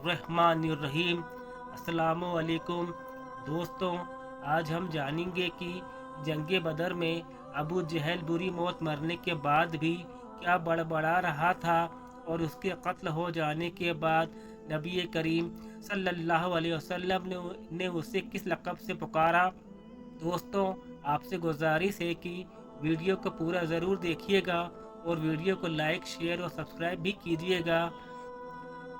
बिस्मिल्लाहिर्रहमानिर्रहीम। अस्सलामु अलैकुम दोस्तों, आज हम जानेंगे कि जंग बदर में अबू जहल बुरी मौत मरने के बाद भी क्या बड़बड़ा रहा था और उसके कत्ल हो जाने के बाद नबी करीम सल्लल्लाहु अलैहि वसल्लम ने उसे किस लक़ब से पुकारा। दोस्तों, आपसे गुजारिश है कि वीडियो को पूरा ज़रूर देखिएगा और वीडियो को लाइक, शेयर और सब्सक्राइब भी कीजिएगा।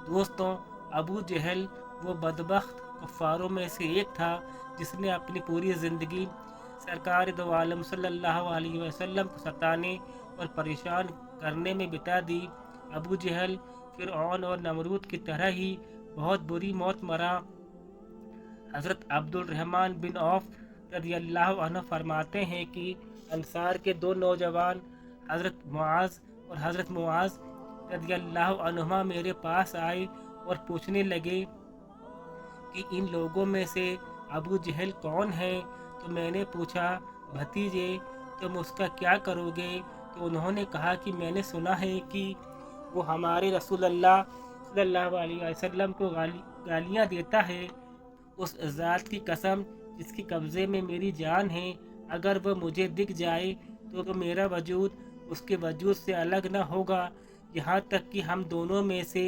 दोस्तों, अबू जहल वो बदबख्त कुफ़ारों में से एक था जिसने अपनी पूरी ज़िंदगी सरकार दो आलम सल्लल्लाहु अलैहि वसल्लम को सताने और परेशान करने में बिता दी। अबू जहल फ़िरऔन और नमरूद की तरह ही बहुत बुरी मौत मरा। हज़रत अब्दुर्रहमान बिन औफ रज़ियल्लाहु अन्हु फरमाते हैं कि अंसार के दो नौजवान हज़रत मुआज़ और हज़रत मुआज़ रज़ियल्लाहु अन्हुमा मेरे पास आए और पूछने लगे कि इन लोगों में से अबू जहल कौन है। तो मैंने पूछा, भतीजे तुम उसका क्या करोगे? तो उन्होंने कहा कि मैंने सुना है कि वो हमारे रसूलुल्लाह सल्लल्लाहु अलैहि वसल्लम को गालियाँ देता है। उस ज़ात की कसम जिसके कब्ज़े में मेरी जान है, अगर वह मुझे दिख जाए तो मेरा वजूद उसके वजूद से अलग न होगा, यहाँ तक कि हम दोनों में से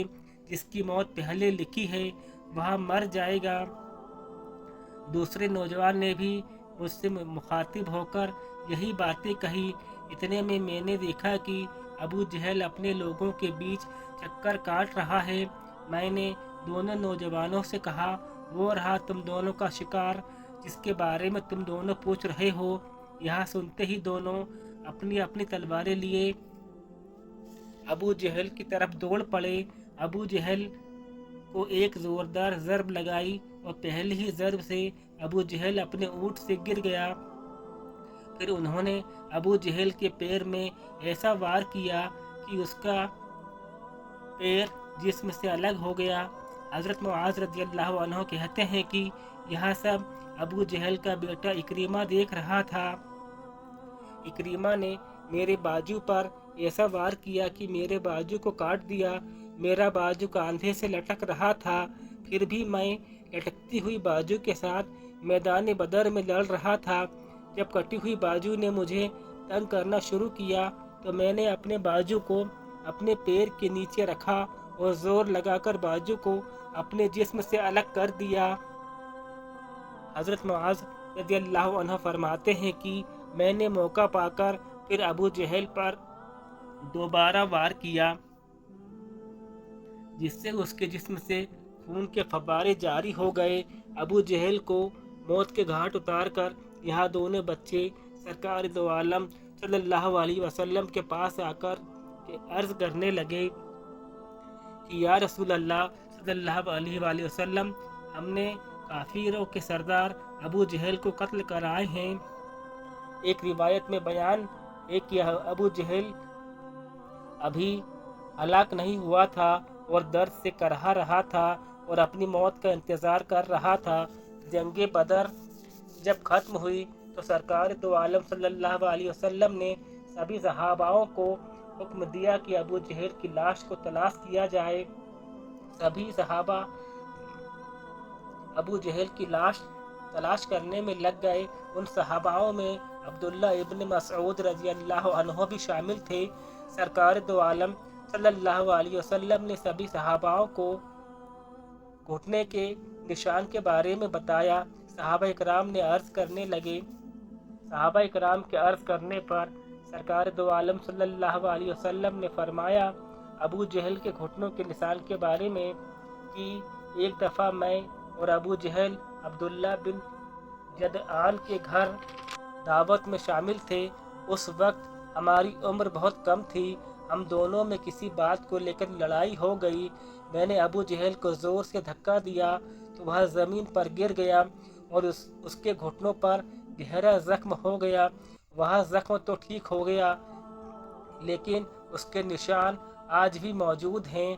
जिसकी मौत पहले लिखी है वह मर जाएगा। दूसरे नौजवान ने भी मुझसे मुखातिब होकर यही बातें कही। इतने में मैंने देखा कि अबू जहल अपने लोगों के बीच चक्कर काट रहा है। मैंने दोनों नौजवानों से कहा, वो रहा तुम दोनों का शिकार जिसके बारे में तुम दोनों पूछ रहे हो। यहाँ सुनते ही दोनों अपनी अपनी तलवारें लिए अबू जहल की तरफ दौड़ पड़े। अबू जहल को एक ज़ोरदार ज़रब लगाई और पहली ही ज़रब से अबू जहल अपने ऊँट से गिर गया। फिर उन्होंने अबू जहल के पैर में ऐसा वार किया कि उसका पैर जिस्म से अलग हो गया। हज़रत मुआज़ रज़ियल्लाहु अन्हु कहते हैं कि यह सब अबू जहल का बेटा इकरीमा देख रहा था। इकरीमा ने मेरे बाजू पर ऐसा वार किया कि मेरे बाजू को काट दिया। मेरा बाजू कंधे से लटक रहा था, फिर भी मैं लटकती हुई बाजू के साथ मैदान बदर में लड़ रहा था। जब कटी हुई बाजू ने मुझे तंग करना शुरू किया तो मैंने अपने बाजू को अपने पैर के नीचे रखा और जोर लगाकर बाजू को अपने जिस्म से अलग कर दिया। हज़रत मुआज़ रज़ियल्लाहु अन्हु फरमाते हैं कि मैंने मौका पाकर फिर अबू जहल पर दोबारा वार किया, जिससे उसके जिस्म से खून के फव्वारे जारी हो गए। अबू जहल को मौत के घाट उतार कर यहाँ दोनों बच्चे सरकार दो आलम सल्लल्लाहु अलैहि वसल्लम के पास आकर अर्ज़ करने लगे कि या रसूल अल्लाह सल्लल्लाहु अलैहि वसल्लम, हमने काफिरों के सरदार अबू जहल को कत्ल कराए हैं। एक रिवायत में बयान है कि अबू जहल अभी हलाक नहीं हुआ था और दर्द से करहा रहा था और अपनी मौत का इंतज़ार कर रहा था। जंग बदर जब ख़त्म हुई तो सरकार दो आलम सल्लल्लाहु अलैहि वसल्लम ने सभी सहाबाओं को हुक्म दिया कि अबू जहल की लाश को तलाश किया जाए। सभी सहाबा अबू जहल की लाश तलाश करने में लग गए। उन सहाबाओं में अब्दुल्ला इब्न मसऊद रज़ियल्लाहु अन्हु भी शामिल थे। सरकार दो आलम सल्लल्लाहु अलैहि वसल्लम ने सभी सहाबाओं को घुटने के निशान के बारे में बताया। सहाबा इकराम ने अर्ज़ करने लगे। सहाबा इकराम के अर्ज़ करने पर सरकार दो आलम सल्लल्लाहु अलैहि वसल्लम ने फरमाया अबू जहल के घुटनों के निशान के बारे में कि एक दफ़ा मैं और अबू जहल अब्दुल्ला बिन जदआन के घर दावत में शामिल थे। उस वक्त हमारी उम्र बहुत कम थी। हम दोनों में किसी बात को लेकर लड़ाई हो गई। मैंने अबू जहल को ज़ोर से धक्का दिया तो वह ज़मीन पर गिर गया और उसके घुटनों पर गहरा ज़ख्म हो गया। वह ज़ख्म तो ठीक हो गया, लेकिन उसके निशान आज भी मौजूद हैं।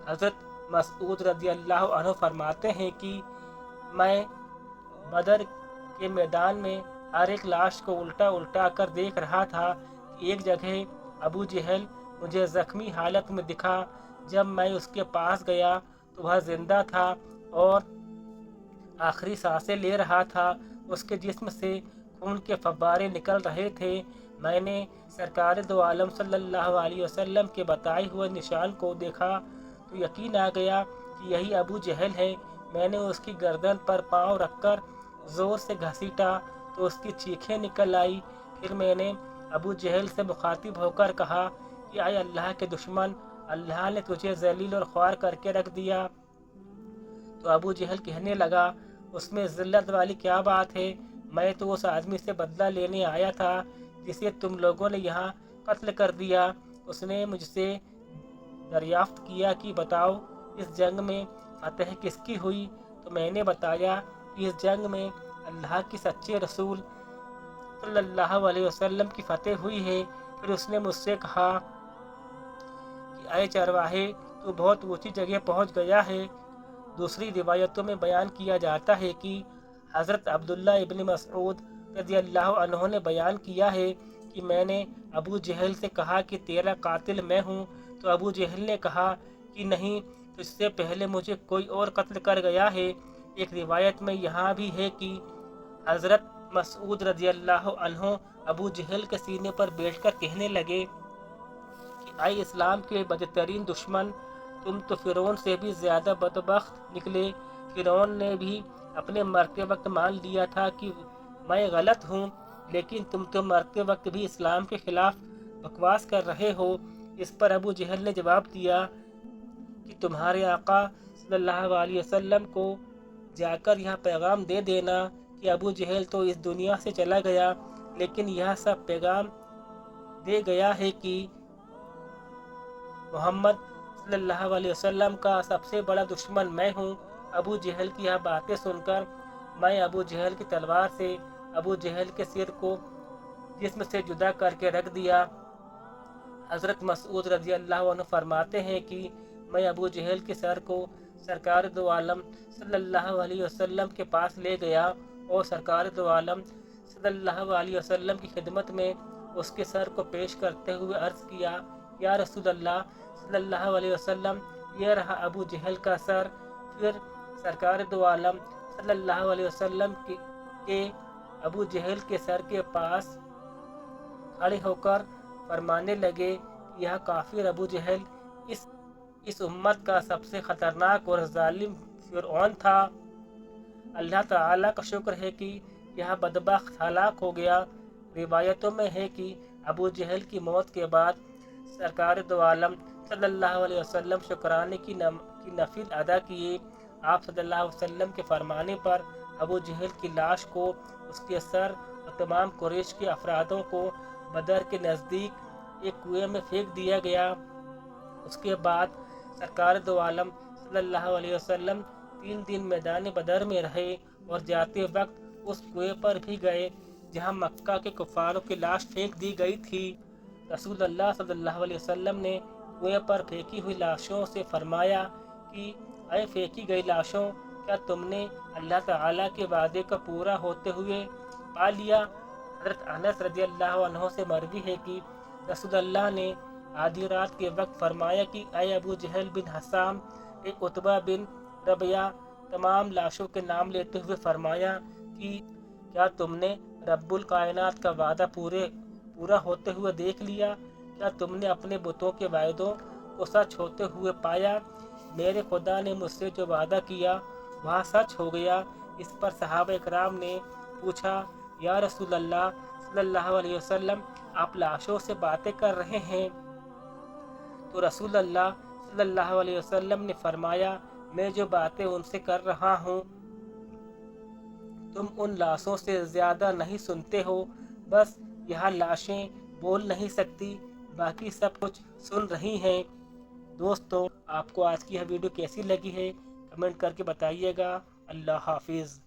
हज़रत मसऊद रज़ियल्लाहु अन्हु फरमाते हैं कि मैं बदर के मैदान में हर एक लाश को उल्टा उल्टा कर देख रहा था कि एक जगह अबू जहल मुझे ज़ख्मी हालत में दिखा। जब मैं उसके पास गया तो वह जिंदा था और आखिरी सांसें ले रहा था। उसके जिस्म से खून के फव्वारे निकल रहे थे। मैंने सरकार दो आलम सल्लल्लाहु अलैहि वसल्लम के बताए हुए निशान को देखा तो यकीन आ गया कि यही अबू जहल है। मैंने उसकी गर्दन पर पाँव रखकर ज़ोर से घसीटा तो उसकी चीखें निकल आई। फिर मैंने अबू जहल से मुखातिब होकर कहा कि आए अल्लाह के दुश्मन, अल्लाह ने तुझे जलील और ख्वार करके रख दिया। तो अबू जहल कहने लगा, उसमें ज़िल्लत वाली क्या बात है? मैं तो उस आदमी से बदला लेने आया था जिसे तुम लोगों ने यहाँ कत्ल कर दिया। उसने मुझसे दरियाफ्त किया कि बताओ इस जंग में फतह किसकी हुई? तो मैंने बताया कि इस जंग में अल्लाह के सच्चे रसूल सल्लल्लाहु अलैहि वसल्लम की फतह हुई है। फिर उसने मुझसे कहा कि आए चरवाहे, तू बहुत ऊंची जगह पहुंच गया है। दूसरी रिवायतों में बयान किया जाता है कि हज़रत अब्दुल्ला इब्न मसऊद रज़ियल्लाहु अन्हु ने बयान किया है कि मैंने अबू जहल से कहा कि तेरा कातिल मैं हूँ। तो अबू जहल ने कहा कि नहीं, तुझसे पहले मुझे कोई और कत्ल कर गया है। एक रिवायत में यहाँ भी है कि हज़रत मसऊद रज़ियल्लाहु अन्हु अबू जहल के सीने पर बैठकर कहने लगे कि आए इस्लाम के बदतरीन दुश्मन, तुम तो फ़िरौन से भी ज़्यादा बदबख्त निकले। फ़िरौन ने भी अपने मरते वक्त मान लिया था कि मैं गलत हूँ, लेकिन तुम तो मरते वक्त भी इस्लाम के खिलाफ बकवास कर रहे हो। इस पर अबू जहल ने जवाब दिया कि तुम्हारे आका सल्लल्लाहु अलैहि वसल्लम को जाकर यह पैगाम दे देना कि अबू जहल तो इस दुनिया से चला गया, लेकिन यह सब पैगाम दे गया है कि मोहम्मद सल्लल्लाहु अलैहि वसल्लम का सबसे बड़ा दुश्मन मैं हूँ। अबू जहल की यह बातें सुनकर मैं अबू जहल की तलवार से अबू जहल के सिर को जिस्म से जुदा करके रख दिया। हज़रत मसऊद रज़ियल्लाहु अन्हु फरमाते हैं कि मैं अबू जहल के सर को सरकार दो आलम सल्लल्लाहु अलैहि वसल्लम के पास ले गया और सरकार दो आलम सल्लल्लाहु अलैहि वसल्लम की खिदमत में उसके सर को पेश करते हुए अर्ज़ किया, या रसूल अल्लाह सल्लल्लाहु अलैहि वसल्लम, यह रहा अबू जहल का सर। फिर सरकार दो आलम सल्लल्लाहु अलैहि वसल्लम के अबू जहल के सर के पास खड़े होकर फरमाने लगे, यह काफिर अबू जहल इस उम्मत का सबसे खतरनाक और जालिम फिरौन था। अल्लाह ताला का शुक्र है कि यह बदबख्त हलाक हो गया। रिवायतों में है कि अबू जहल की मौत के बाद सरकार दो आलम सल्लल्लाहु अलैहि वसल्लम शुक्राने की नफिल अदा किए। आप सल्लल्लाहु अलैहि वसल्लम के फरमाने पर अबू जहल की लाश को, उसके सर और तमाम कुरैश के अफरादों को बदर के नज़दीक एक कुएं में फेंक दिया गया। उसके बाद सरकार दो आलम सल्लल्लाहु अलैहि वसल्लम 3 दिन मैदान बदर में रहे और जाते वक्त उस कुएं पर भी गए जहां मक्का के कुफारों की लाश फेंक दी गई थी। रसूल अल्लाह सल्लल्लाहु अलैहि वसल्लम ने कुएं पर फेंकी हुई लाशों से फरमाया कि अय फेंकी गई लाशों, क्या तुमने अल्लाह ताला के वादे का पूरा होते हुए पा लिया? हज़रत अनस रज़ियल्लाहु अन्हु से मरवी है कि रसूल अल्लाह ने आधी रात के वक्त फरमाया कि अय अबू जहल बिन हसाम, एक उतबा बिन रबिया, तमाम लाशों के नाम लेते हुए फरमाया कि क्या तुमने रब्बुल कायनात का वादा पूरा होते हुए देख लिया? क्या तुमने अपने बुतों के वायदों को सच होते हुए पाया? मेरे खुदा ने मुझसे जो वादा किया वह सच हो गया। इस पर सहाबा इकराम ने पूछा, या रसूल अल्लाह सल्लल्लाहु अलैहि वसल्लम, आप लाशों से बातें कर रहे हैं? तो रसूल अल्लाह सल्लल्लाहु अलैहि वसल्लम ने फरमाया, मैं जो बातें उनसे कर रहा हूँ तुम उन लाशों से ज़्यादा नहीं सुनते हो। बस यहाँ लाशें बोल नहीं सकती, बाकी सब कुछ सुन रही हैं। दोस्तों, आपको आज की यह वीडियो कैसी लगी है कमेंट करके बताइएगा। अल्लाह हाफिज़।